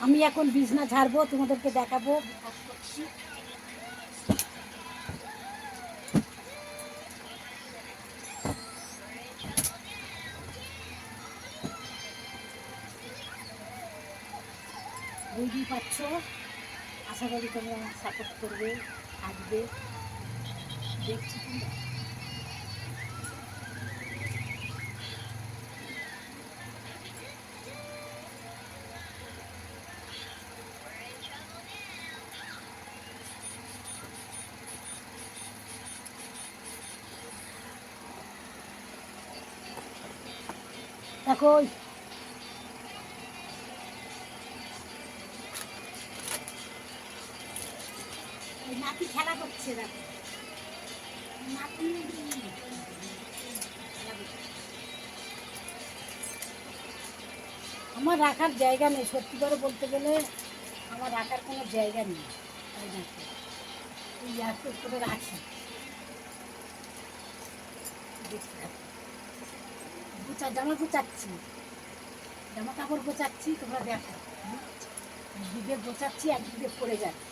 আমি এখন বিছনা ঝাড়বো, তোমাদেরকে দেখাবো কাজ করছি। বুঝতেই পারছো, আশা করি তোমরা সাপোর্ট করবে, আসবে, দেখছি তোমরা। দেখো ওই নাতি খেলা করছে, দেখো নাতি আমার রাখার জায়গা নেই, সত্যি করে বলতে গেলে আমার রাখার কোনো জায়গা নেই। তাই দেখো এই এত করে রাখি, জামা গোছাচ্ছি, জামা কাপড় গোছাচ্ছি, তোমরা দেখো, দুধে গোছাচ্ছি একদিকে পড়ে যাচ্ছে।